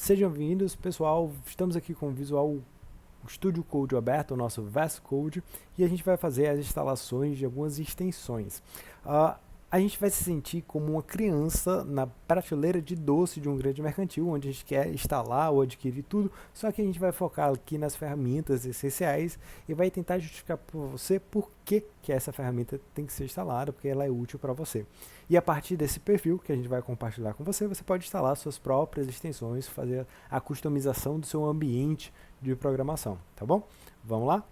Sejam bem-vindos, pessoal. Estamos aqui com o Visual Studio Code aberto, o nosso VS Code, e a gente vai fazer as instalações de algumas extensões. A gente vai se sentir como uma criança na prateleira de doce de um grande mercantil, onde a gente quer instalar ou adquirir tudo, só que a gente vai focar aqui nas ferramentas essenciais e vai tentar justificar para você por que essa ferramenta tem que ser instalada, porque ela é útil para você. E a partir desse perfil que a gente vai compartilhar com você, você pode instalar suas próprias extensões, fazer a customização do seu ambiente de programação, tá bom? Vamos lá?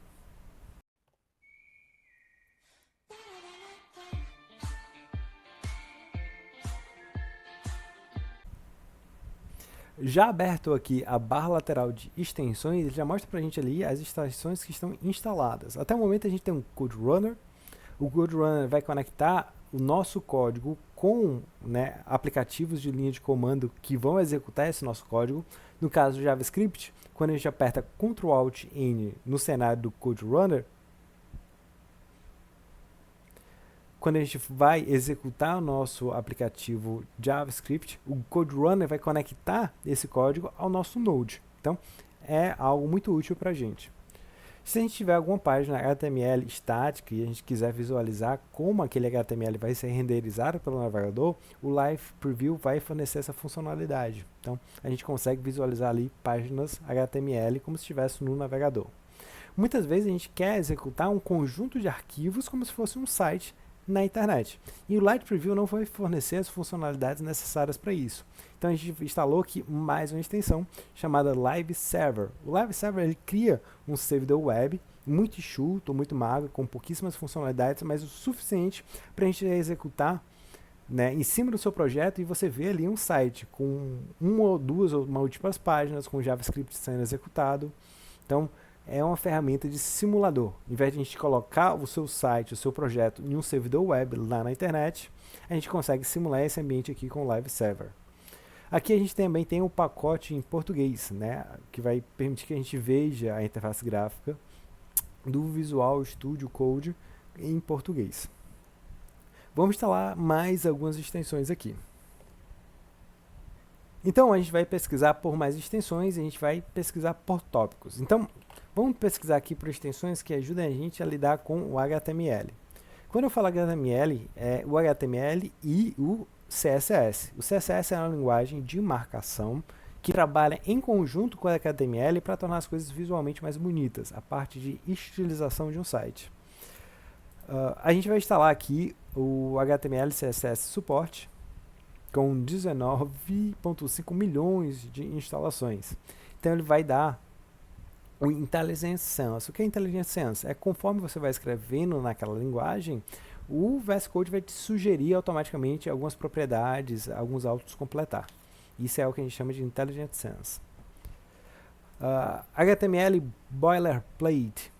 Já aberto aqui a barra lateral de extensões, ele já mostra para a gente ali as extensões que estão instaladas. Até o momento a gente tem um Code Runner. O Code Runner vai conectar o nosso código com aplicativos de linha de comando que vão executar esse nosso código. No caso do JavaScript, quando a gente aperta Ctrl Alt N no cenário do Code Runner, quando a gente vai executar o nosso aplicativo JavaScript, o Code Runner vai conectar esse código ao nosso Node. Então, é algo muito útil para a gente. Se a gente tiver alguma página HTML estática e a gente quiser visualizar como aquele HTML vai ser renderizado pelo navegador, o Live Preview vai fornecer essa funcionalidade. Então, a gente consegue visualizar ali páginas HTML como se estivesse no navegador. Muitas vezes a gente quer executar um conjunto de arquivos como se fosse um site na internet. E o Light Preview não vai fornecer as funcionalidades necessárias para isso. Então a gente instalou aqui mais uma extensão chamada Live Server. O Live Server ele cria um servidor web muito enxuto, muito magro, com pouquíssimas funcionalidades, mas o suficiente para a gente executar em cima do seu projeto e você vê ali um site com uma ou duas ou múltiplas páginas com JavaScript sendo executado. Então, é uma ferramenta de simulador. Em vez de a gente colocar o seu site, o seu projeto em um servidor web lá na internet, a gente consegue simular esse ambiente aqui com o Live Server. Aqui a gente também tem um pacote em português, que vai permitir que a gente veja a interface gráfica do Visual Studio Code em português. Vamos instalar mais algumas extensões aqui. Então a gente vai pesquisar por mais extensões e a gente vai pesquisar por tópicos. Então, vamos pesquisar aqui por extensões que ajudem a gente a lidar com o HTML. Quando eu falo HTML, é o HTML e o CSS. O CSS é uma linguagem de marcação que trabalha em conjunto com o HTML para tornar as coisas visualmente mais bonitas, a parte de estilização de um site. A gente vai instalar aqui o HTML CSS Support com 19,5 milhões de instalações. Então ele vai dar o Intelligent Sense. O que é Intelligent Sense? É conforme você vai escrevendo naquela linguagem, o VS Code vai te sugerir automaticamente algumas propriedades, alguns autocompletar. Isso é o que a gente chama de Intelligent Sense. HTML Boilerplate.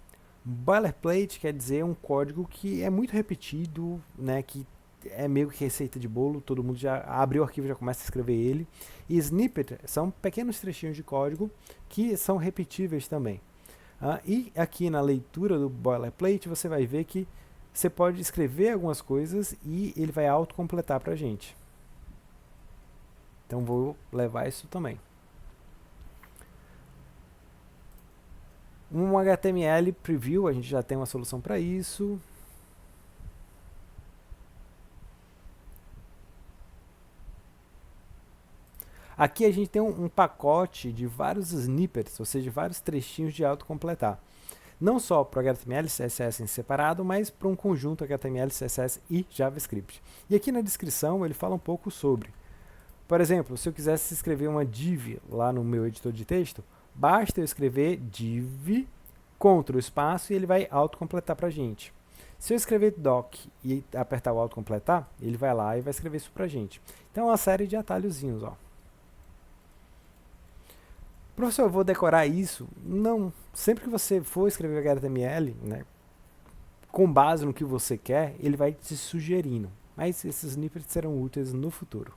Boilerplate quer dizer um código que é muito repetido, que é meio que receita de bolo, todo mundo já abre o arquivo e já começa a escrever ele. E snippet são pequenos trechinhos de código que são repetíveis também. E aqui na leitura do boilerplate você vai ver que você pode escrever algumas coisas e ele vai autocompletar para a gente. Então vou levar isso também. Um HTML Preview, a gente já tem uma solução para isso. Aqui a gente tem um pacote de vários snippets, ou seja, vários trechinhos de autocompletar. Não só para o HTML e CSS em separado, mas para um conjunto HTML, CSS e JavaScript. E aqui na descrição ele fala um pouco sobre. Por exemplo, se eu quisesse escrever uma div lá no meu editor de texto, basta eu escrever div, Ctrl espaço e ele vai autocompletar para a gente. Se eu escrever doc e apertar o autocompletar, ele vai lá e vai escrever isso para a gente. Então é uma série de atalhozinhos, ó. Professor, eu vou decorar isso? Não. Sempre que você for escrever HTML, com base no que você quer, ele vai te sugerindo. Mas esses snippets serão úteis no futuro.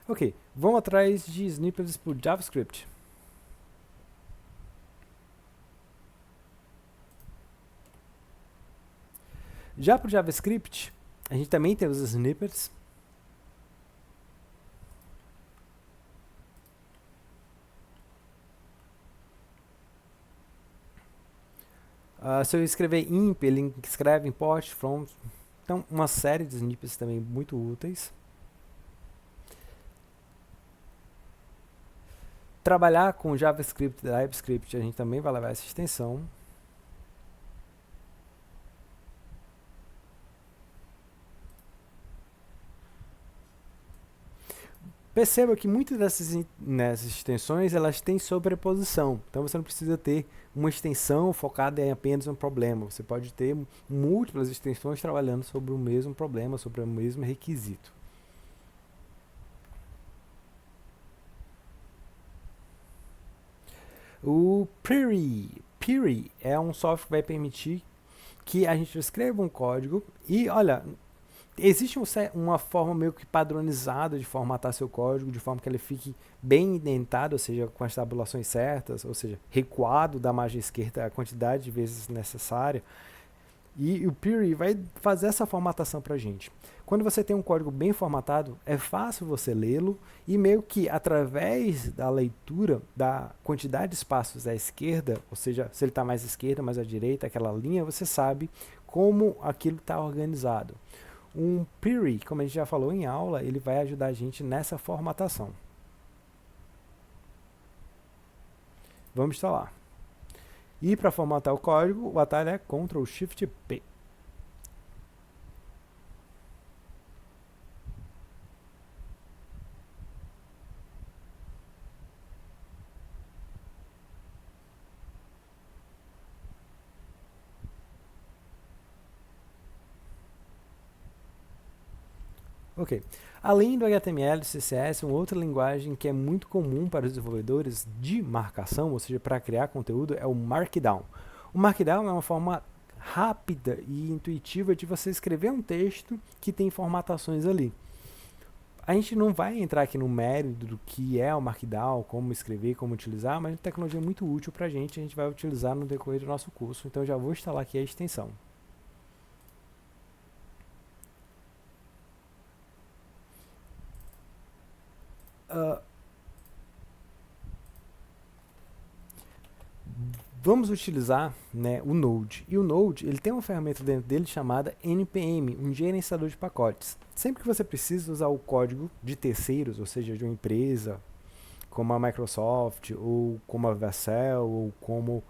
Ok, vamos atrás de snippets por JavaScript. Já para o JavaScript, a gente também tem os snippets. Se eu escrever imp, ele escreve import from. Então, uma série de snippets também muito úteis. Trabalhar com JavaScript e TypeScript, a gente também vai levar essa extensão. Perceba que muitas nessas extensões elas têm sobreposição, então você não precisa ter uma extensão focada em apenas um problema, você pode ter múltiplas extensões trabalhando sobre o mesmo problema, sobre o mesmo requisito. O Piri é um software que vai permitir que a gente escreva um código e, olha, existe uma forma meio que padronizada de formatar seu código, de forma que ele fique bem indentado, ou seja, com as tabulações certas, ou seja, recuado da margem esquerda a quantidade de vezes necessária. E o Piri vai fazer essa formatação para a gente. Quando você tem um código bem formatado, é fácil você lê-lo e meio que através da leitura da quantidade de espaços à esquerda, ou seja, se ele está mais à esquerda, mais à direita, aquela linha, você sabe como aquilo está organizado. Um Piri, como a gente já falou em aula, ele vai ajudar a gente nessa formatação. Vamos instalar. E para formatar o código, o atalho é Ctrl Shift P. Ok. Além do HTML e CSS, uma outra linguagem que é muito comum para os desenvolvedores de marcação, ou seja, para criar conteúdo, é o Markdown. O Markdown é uma forma rápida e intuitiva de você escrever um texto que tem formatações ali. A gente não vai entrar aqui no mérito do que é o Markdown, como escrever, como utilizar, mas é uma tecnologia muito útil para a gente vai utilizar no decorrer do nosso curso, então já vou instalar aqui a extensão. Vamos utilizar, né, o Node. E o Node ele tem uma ferramenta dentro dele chamada NPM, um gerenciador de pacotes. Sempre que você precisa usar o código de terceiros, ou seja, de uma empresa, como a Microsoft, ou como a Vercel, ou como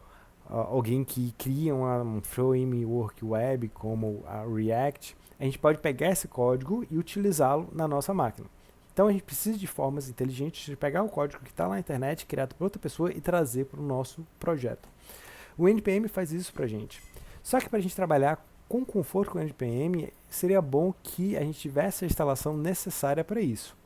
alguém que cria um framework web, como a React, a gente pode pegar esse código e utilizá-lo na nossa máquina. Então a gente precisa de formas inteligentes de pegar o código que está lá na internet, criado por outra pessoa, e trazer para o nosso projeto. O NPM faz isso para a gente. Só que para a gente trabalhar com conforto com o NPM, seria bom que a gente tivesse a instalação necessária para isso.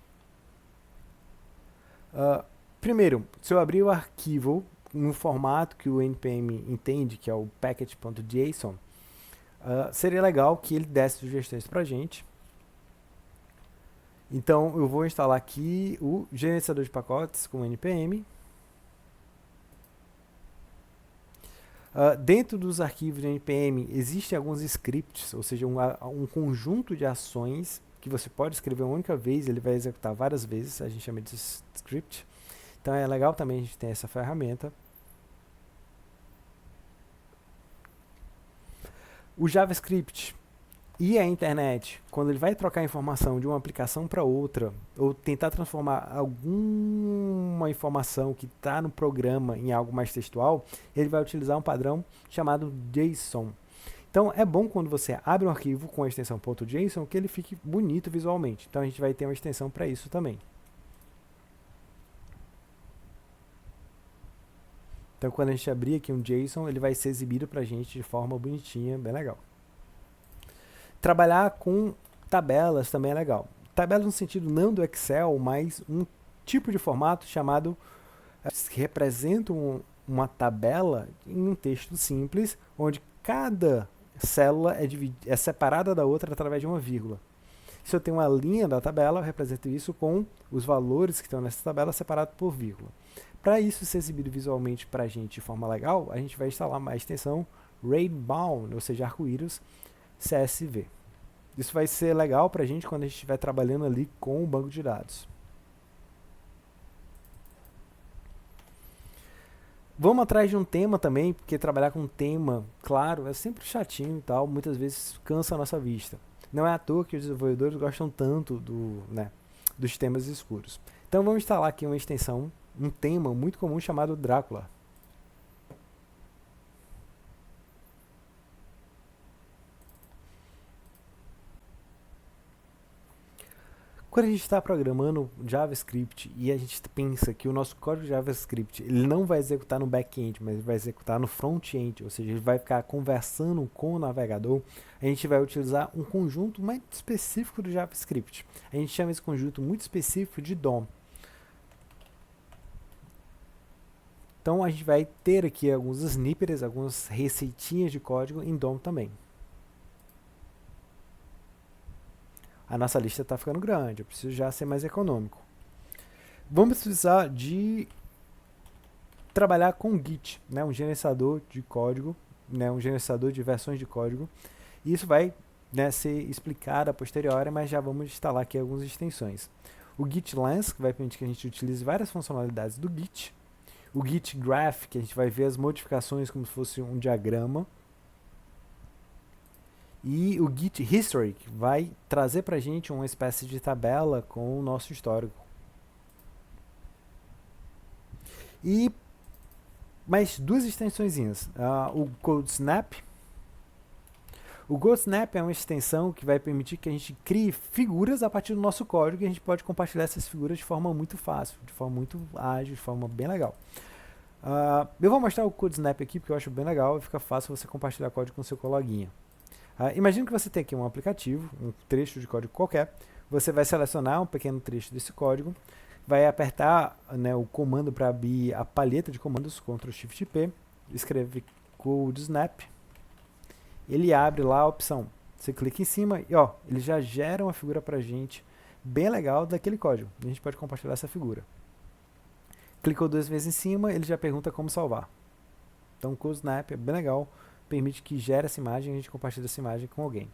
Primeiro, se eu abrir o arquivo no formato que o NPM entende, que é o package.json, seria legal que ele desse sugestões para a gente. Então, eu vou instalar aqui o gerenciador de pacotes com NPM. Dentro dos arquivos de NPM, existem alguns scripts, ou seja, um conjunto de ações que você pode escrever uma única vez, ele vai executar várias vezes, a gente chama de script. Então é legal também a gente ter essa ferramenta. O JavaScript e a internet, quando ele vai trocar informação de uma aplicação para outra, ou tentar transformar alguma informação que está no programa em algo mais textual, ele vai utilizar um padrão chamado JSON. Então é bom quando você abre um arquivo com a extensão .json que ele fique bonito visualmente. Então a gente vai ter uma extensão para isso também. Então quando a gente abrir aqui um JSON, ele vai ser exibido para a gente de forma bonitinha, bem legal. Trabalhar com tabelas também é legal. Tabelas no sentido não do Excel, mas um tipo de formato chamado que representa uma tabela em um texto simples, onde cada célula é separada da outra através de uma vírgula. Se eu tenho uma linha da tabela, eu represento isso com os valores que estão nessa tabela separados por vírgula. Para isso ser exibido visualmente para a gente de forma legal, a gente vai instalar uma extensão Rainbow, ou seja, arco-íris CSV. Isso vai ser legal para a gente quando a gente estiver trabalhando ali com o banco de dados. Vamos atrás de um tema também, porque trabalhar com um tema, claro, é sempre chatinho e tal, muitas vezes cansa a nossa vista. Não é à toa que os desenvolvedores gostam tanto dos temas escuros. Então vamos instalar aqui uma extensão, um tema muito comum chamado Drácula. Quando a gente está programando JavaScript e a gente pensa que o nosso código JavaScript ele não vai executar no back-end, mas vai executar no front-end, ou seja, ele vai ficar conversando com o navegador, a gente vai utilizar um conjunto mais específico do JavaScript. A gente chama esse conjunto muito específico de DOM. Então a gente vai ter aqui alguns snippets, algumas receitinhas de código em DOM também. A nossa lista está ficando grande, eu preciso já ser mais econômico. Vamos precisar de trabalhar com Git, né, um gerenciador de código, né, um gerenciador de versões de código. E isso vai, né, ser explicado a posteriori, mas já vamos instalar aqui algumas extensões. O Git Lens, que vai permitir que a gente utilize várias funcionalidades do Git. O Git Graph, que a gente vai ver as modificações como se fosse um diagrama. E o Git History, que vai trazer para a gente uma espécie de tabela com o nosso histórico. E mais duas extensõezinhas. O CodeSnap. O CodeSnap é uma extensão que vai permitir que a gente crie figuras a partir do nosso código e a gente pode compartilhar essas figuras de forma muito fácil, de forma muito ágil, de forma bem legal. Eu vou mostrar o CodeSnap aqui porque eu acho bem legal e fica fácil você compartilhar código com o seu coleguinha. Imagina que você tem aqui um aplicativo, um trecho de código qualquer, você vai selecionar um pequeno trecho desse código, vai apertar, né, o comando para abrir a palheta de comandos, Ctrl+Shift+P, escreve CodeSnap, ele abre lá a opção. Você clica em cima e ó, ele já gera uma figura para a gente bem legal daquele código. A gente pode compartilhar essa figura. Clicou 2 vezes em cima, ele já pergunta como salvar. Então o CodeSnap é bem legal, permite que gere essa imagem e a gente compartilhe essa imagem com alguém.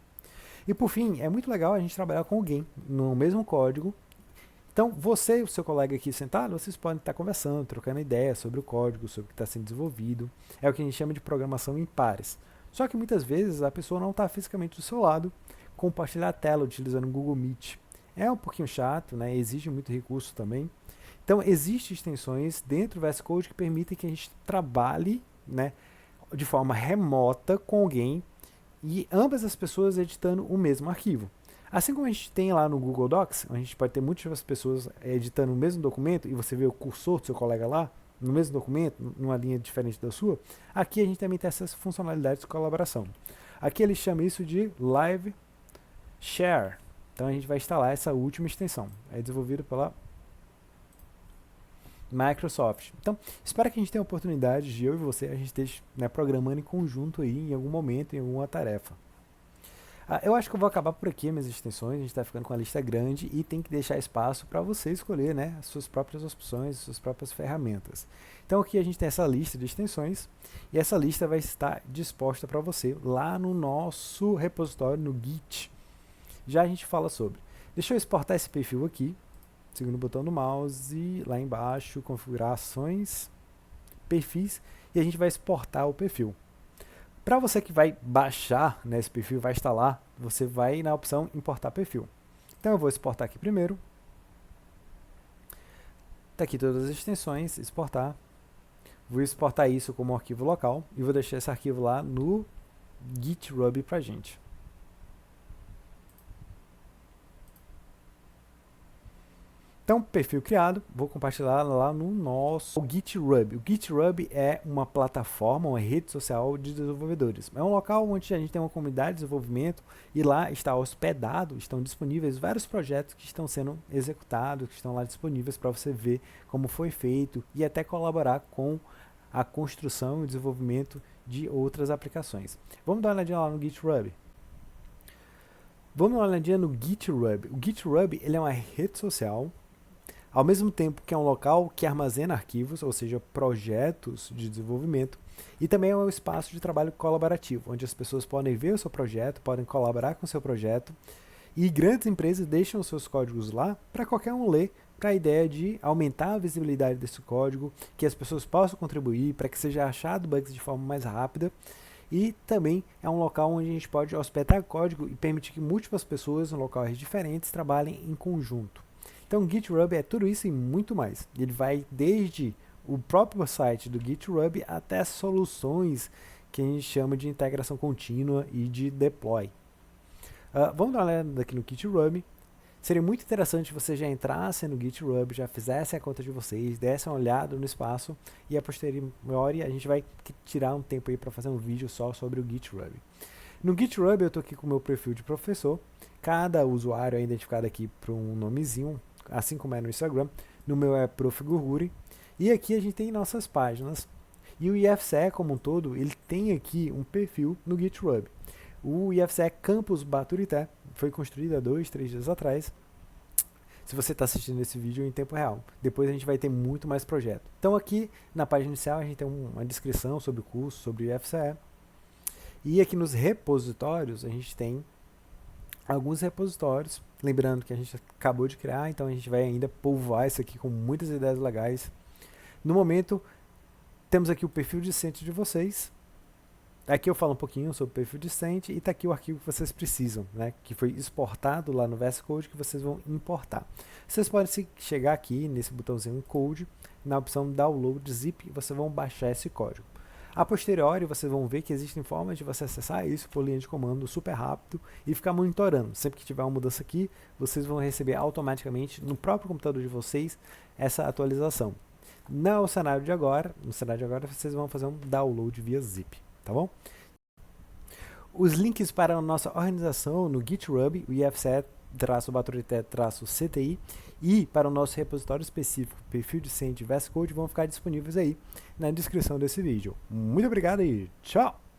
E por fim, é muito legal a gente trabalhar com alguém no mesmo código. Então você e o seu colega aqui sentado, vocês podem estar conversando, trocando ideias sobre o código, sobre o que está sendo desenvolvido. É o que a gente chama de programação em pares. Só que muitas vezes a pessoa não está fisicamente do seu lado, compartilhar a tela utilizando o Google Meet. É um pouquinho chato, né? Exige muito recurso também. Então existem extensões dentro do VS Code que permitem que a gente trabalhe, né, de forma remota com alguém e ambas as pessoas editando o mesmo arquivo. Assim como a gente tem lá no Google Docs, a gente pode ter muitas pessoas editando o mesmo documento e você vê o cursor do seu colega lá, no mesmo documento, numa linha diferente da sua, aqui a gente também tem essas funcionalidades de colaboração. Aqui ele chama isso de Live Share. Então a gente vai instalar essa última extensão. É desenvolvido pela Microsoft. Então, espero que a gente tenha a oportunidade de eu e você, a gente esteja, né, programando em conjunto aí, em algum momento, em alguma tarefa. Eu acho que eu vou acabar por aqui minhas extensões, a gente está ficando com a lista grande e tem que deixar espaço para você escolher, né, as suas próprias opções, as suas próprias ferramentas. Então aqui a gente tem essa lista de extensões e essa lista vai estar disposta para você lá no nosso repositório no Git. Já a gente fala sobre. Deixa eu exportar esse perfil aqui. Segundo botão do mouse, lá embaixo, configurações, perfis, e a gente vai exportar o perfil. Para você que vai baixar, né, esse perfil, vai instalar, você vai na opção importar perfil. Então eu vou exportar aqui primeiro. Está aqui todas as extensões, exportar. Vou exportar isso como arquivo local e vou deixar esse arquivo lá no GitHub para a gente. Então, perfil criado, vou compartilhar lá no nosso GitHub. O GitHub é uma plataforma, uma rede social de desenvolvedores. É um local onde a gente tem uma comunidade de desenvolvimento e lá está hospedado, estão disponíveis vários projetos que estão sendo executados, que estão lá disponíveis para você ver como foi feito e até colaborar com a construção e desenvolvimento de outras aplicações. Vamos dar uma olhadinha lá no GitHub. Vamos dar uma olhadinha no GitHub. O GitHub ele é uma rede social, ao mesmo tempo que é um local que armazena arquivos, ou seja, projetos de desenvolvimento, e também é um espaço de trabalho colaborativo, onde as pessoas podem ver o seu projeto, podem colaborar com o seu projeto, e grandes empresas deixam os seus códigos lá para qualquer um ler, para a ideia de aumentar a visibilidade desse código, que as pessoas possam contribuir para que seja achado bugs de forma mais rápida. E também é um local onde a gente pode hospedar código e permitir que múltiplas pessoas em locais diferentes trabalhem em conjunto. Então, GitHub é tudo isso e muito mais. Ele vai desde o próprio site do GitHub até soluções que a gente chama de integração contínua e de deploy. Vamos dar uma olhada aqui no GitHub. Seria muito interessante você já entrasse no GitHub, já fizesse a conta de vocês, desse uma olhada no espaço e a posteriori a gente vai tirar um tempo aí para fazer um vídeo só sobre o GitHub. No GitHub eu estou aqui com o meu perfil de professor, cada usuário é identificado aqui por um nomezinho, assim como é no Instagram. No meu é Prof. Gurguri, e aqui a gente tem nossas páginas. E o IFCE como um todo, ele tem aqui um perfil no GitHub. O IFCE Campus Baturité foi construído há 2, 3 dias atrás. Se você está assistindo esse vídeo em tempo real. Depois a gente vai ter muito mais projeto. Então aqui na página inicial a gente tem uma descrição sobre o curso, sobre o IFCE. E aqui nos repositórios a gente tem alguns repositórios. Lembrando que a gente acabou de criar, então a gente vai ainda povoar isso aqui com muitas ideias legais. No momento, temos aqui o perfil discente de vocês. Aqui eu falo um pouquinho sobre o perfil discente e está aqui o arquivo que vocês precisam, né, que foi exportado lá no VS Code, que vocês vão importar. Vocês podem chegar aqui nesse botãozinho Code, na opção Download Zip, e vocês vão baixar esse código. A posteriori, vocês vão ver que existem formas de você acessar isso por linha de comando super rápido e ficar monitorando. Sempre que tiver uma mudança aqui, vocês vão receber automaticamente no próprio computador de vocês essa atualização. No cenário de agora vocês vão fazer um download via zip, tá bom? Os links para a nossa organização no GitHub, o IFCE-Baturité-CTI, e para o nosso repositório específico, perfil discente VS Code, vão ficar disponíveis aí na descrição desse vídeo. Muito obrigado e tchau!